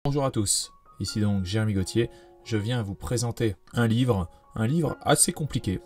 Bonjour à tous, ici donc Jérémy Gauthier, je viens vous présenter un livre assez compliqué,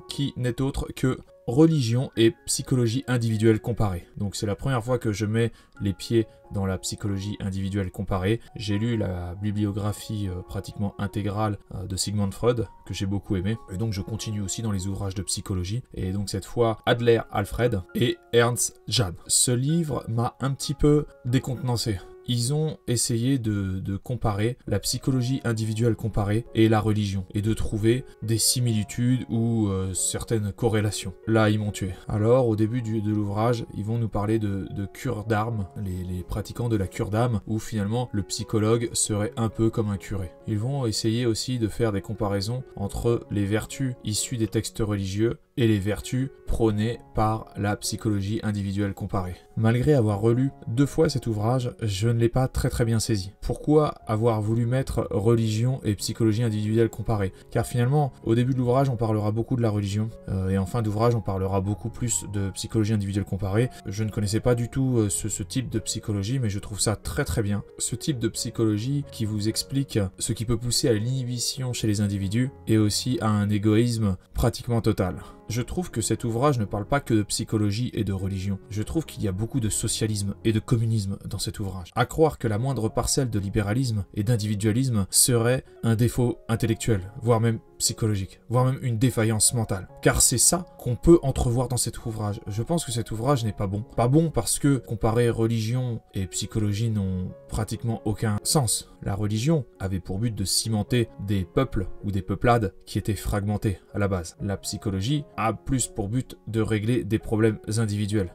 qui n'est autre que Religion et psychologie individuelle comparée. Donc c'est la première fois que je mets les pieds dans la psychologie individuelle comparée. J'ai lu la bibliographie pratiquement intégrale de Sigmund Freud, que j'ai beaucoup aimé, et donc je continue aussi dans les ouvrages de psychologie, et donc cette fois Adler Alfred et Ernst Jahn. Ce livre m'a un petit peu décontenancé. Ils ont essayé de comparer la psychologie individuelle comparée et la religion, et de trouver des similitudes ou certaines corrélations. Là, ils m'ont tué. Alors, au début de l'ouvrage, ils vont nous parler de cure d'âme, les pratiquants de la cure d'âme, où finalement le psychologue serait un peu comme un curé. Ils vont essayer aussi de faire des comparaisons entre les vertus issues des textes religieux et les vertus prônées par la psychologie individuelle comparée. Malgré avoir relu 2 fois cet ouvrage, je ne l'ai pas très bien saisi. Pourquoi avoir voulu mettre religion et psychologie individuelle comparée? Car finalement, au début de l'ouvrage, on parlera beaucoup de la religion, et en fin d'ouvrage, on parlera beaucoup plus de psychologie individuelle comparée. Je ne connaissais pas du tout ce type de psychologie, mais je trouve ça très bien. Ce type de psychologie qui vous explique ce qui peut pousser à l'inhibition chez les individus, et aussi à un égoïsme pratiquement total. Je trouve que cet ouvrage ne parle pas que de psychologie et de religion. Je trouve qu'il y a beaucoup de socialisme et de communisme dans cet ouvrage. À croire que la moindre parcelle de libéralisme et d'individualisme serait un défaut intellectuel, voire même psychologique, voire même une défaillance mentale. Car c'est ça qu'on peut entrevoir dans cet ouvrage. Je pense que cet ouvrage n'est pas bon. Pas bon parce que comparer religion et psychologie n'ont pratiquement aucun sens. La religion avait pour but de cimenter des peuples ou des peuplades qui étaient fragmentés à la base. La psychologie a plus pour but de régler des problèmes individuels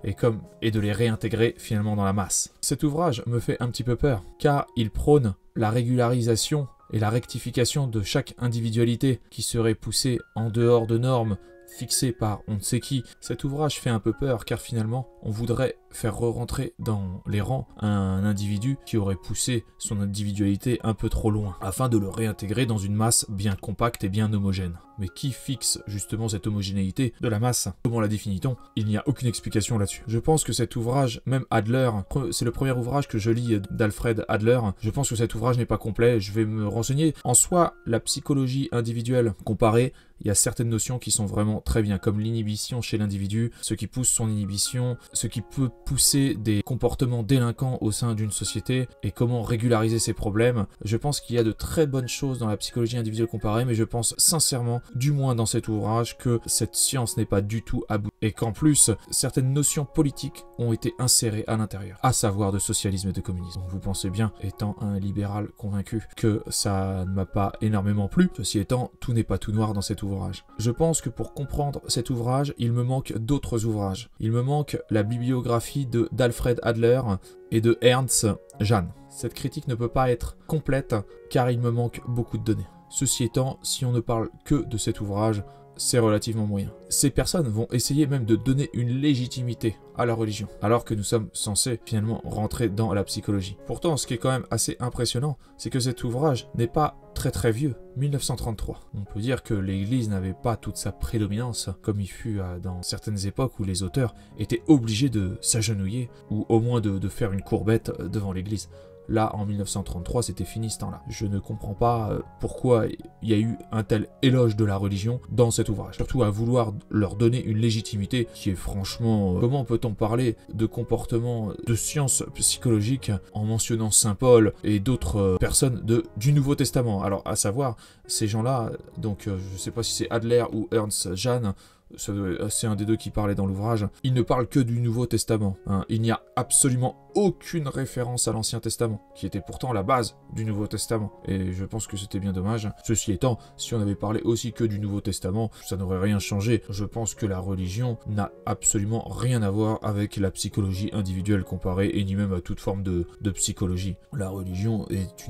et de les réintégrer finalement dans la masse. Cet ouvrage me fait un petit peu peur car il prône la régularisation et la rectification de chaque individualité qui serait poussée en dehors de normes fixées par on ne sait qui. Cet ouvrage fait un peu peur car finalement on voudrait faire re-rentrer dans les rangs un individu qui aurait poussé son individualité un peu trop loin afin de le réintégrer dans une masse bien compacte et bien homogène. Mais qui fixe justement cette homogénéité de la masse? Comment la définit-on? Il n'y a aucune explication là-dessus. Je pense que cet ouvrage, même Adler, c'est le premier ouvrage que je lis d'Alfred Adler, je pense que cet ouvrage n'est pas complet, je vais me renseigner. En soi, la psychologie individuelle comparée, il y a certaines notions qui sont vraiment très bien, comme l'inhibition chez l'individu, ce qui pousse son inhibition, ce qui peut pousser des comportements délinquants au sein d'une société, et comment régulariser ces problèmes. Je pense qu'il y a de très bonnes choses dans la psychologie individuelle comparée, mais je pense sincèrement, du moins dans cet ouvrage, que cette science n'est pas du tout aboutie, et qu'en plus, certaines notions politiques ont été insérées à l'intérieur, à savoir de socialisme et de communisme. Donc vous pensez bien, étant un libéral convaincu, que ça ne m'a pas énormément plu. Ceci étant, tout n'est pas tout noir dans cet ouvrage. Je pense que pour comprendre cet ouvrage, il me manque d'autres ouvrages. Il me manque la bibliographie d'Alfred Adler et de Ernst Jahn. Cette critique ne peut pas être complète car il me manque beaucoup de données. Ceci étant, si on ne parle que de cet ouvrage, c'est relativement moyen. Ces personnes vont essayer même de donner une légitimité à la religion, alors que nous sommes censés finalement rentrer dans la psychologie. Pourtant, ce qui est quand même assez impressionnant, c'est que cet ouvrage n'est pas très vieux, 1933. On peut dire que l'Église n'avait pas toute sa prédominance, comme il fut dans certaines époques où les auteurs étaient obligés de s'agenouiller, ou au moins de faire une courbette devant l'Église. Là, en 1933, c'était fini ce temps-là. Je ne comprends pas pourquoi il y a eu un tel éloge de la religion dans cet ouvrage. Surtout à vouloir leur donner une légitimité qui est franchement... comment peut-on parler de comportement de sciences psychologiques en mentionnant Saint Paul et d'autres personnes du Nouveau Testament? Alors, à savoir, ces gens-là, donc je ne sais pas si c'est Adler ou Ernst Jahn, c'est un des deux qui parlait dans l'ouvrage, il ne parle que du Nouveau Testament. Il n'y a absolument aucune référence à l'Ancien Testament, qui était pourtant la base du Nouveau Testament. Et je pense que c'était bien dommage. Ceci étant, si on avait parlé aussi que du Nouveau Testament, ça n'aurait rien changé. Je pense que la religion n'a absolument rien à voir avec la psychologie individuelle comparée, et ni même à toute forme de psychologie. La religion est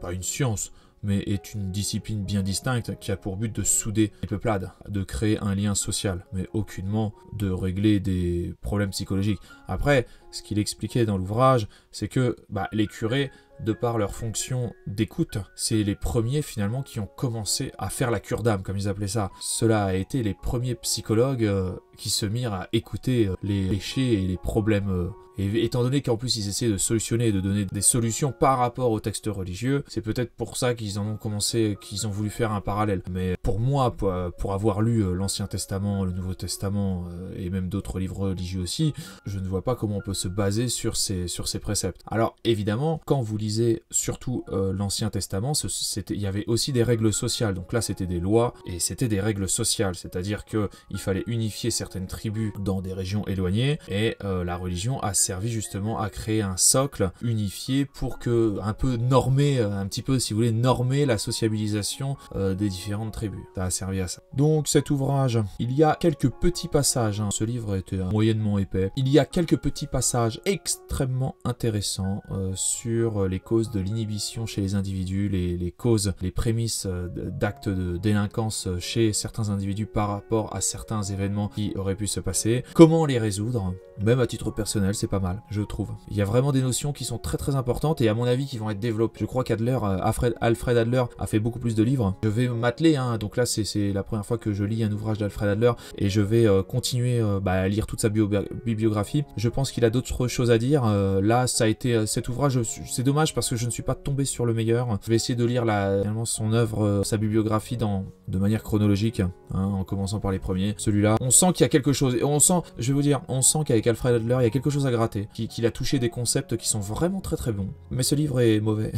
pas une science, mais est une discipline bien distincte qui a pour but de souder les peuplades, de créer un lien social, mais aucunement de régler des problèmes psychologiques. Après, ce qu'il expliquait dans l'ouvrage, c'est que les curés, de par leur fonction d'écoute, c'est les premiers finalement qui ont commencé à faire la cure d'âme, comme ils appelaient ça. Cela a été les premiers psychologues qui se mirent à écouter les péchés et les problèmes. Et étant donné qu'en plus ils essaient de solutionner et de donner des solutions par rapport aux textes religieux, c'est peut-être pour ça qu'ils en ont commencé, qu'ils ont voulu faire un parallèle. Mais pour moi, pour avoir lu l'Ancien Testament, le Nouveau Testament et même d'autres livres religieux aussi, je ne vois pas comment on peut se baser sur ces préceptes. Alors évidemment, quand vous lisez surtout l'Ancien Testament, il y avait aussi des règles sociales. Donc là c'était des lois et c'était des règles sociales, c'est-à-dire qu'il fallait unifier certaines tribus dans des régions éloignées et la religion a servi justement à créer un socle unifié pour que, un peu normer, un petit peu si vous voulez, normer la sociabilisation des différentes tribus. Ça a servi à ça. Donc cet ouvrage, il y a quelques petits passages, ce livre était moyennement épais, il y a quelques petits passages extrêmement intéressants sur les causes de l'inhibition chez les individus, les causes, les prémices d'actes de délinquance chez certains individus par rapport à certains événements qui auraient pu se passer, comment les résoudre, même à titre personnel, c'est pas mal, je trouve. Il y a vraiment des notions qui sont très très importantes et à mon avis qui vont être développées. Je crois qu'Adler, Alfred Adler a fait beaucoup plus de livres. Je vais m'atteler, donc là c'est la première fois que je lis un ouvrage d'Alfred Adler et je vais continuer à lire toute sa bibliographie. Je pense qu'il a d'autres choses à dire. Là ça a été cet ouvrage, c'est dommage parce que je ne suis pas tombé sur le meilleur. Je vais essayer de lire finalement son œuvre, sa bibliographie de manière chronologique, en commençant par les premiers. Celui-là, on sent qu'il y a quelque chose, et on sent qu'avec Alfred Adler, il y a quelque chose à gratter, qu'il a touché des concepts qui sont vraiment très très bons. Mais ce livre est mauvais.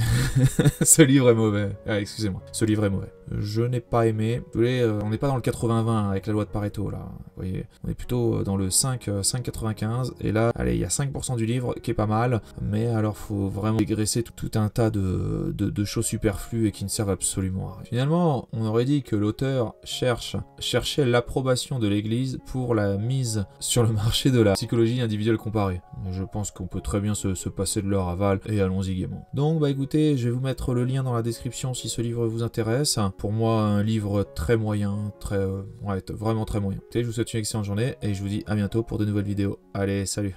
Ce livre est mauvais. Ah, excusez-moi. Ce livre est mauvais. Je n'ai pas aimé. Vous voyez, on n'est pas dans le 80-20 avec la loi de Pareto, là. Vous voyez, on est plutôt dans le 5-95, et là, allez, il y a 5% du livre qui est pas mal, mais alors faut vraiment dégraisser tout un tas de choses superflues et qui ne servent absolument à rien. Finalement, on aurait dit que l'auteur cherchait l'approbation de l'Église pour la mise sur le marché de la psychologie individuelle comparée. Je pense qu'on peut très bien se passer de leur aval, et allons-y gaiement. Donc écoutez, je vais vous mettre le lien dans la description si ce livre vous intéresse. Pour moi, un livre très moyen, vraiment très moyen. Écoutez, je vous souhaite une excellente journée, et je vous dis à bientôt pour de nouvelles vidéos. Allez, salut!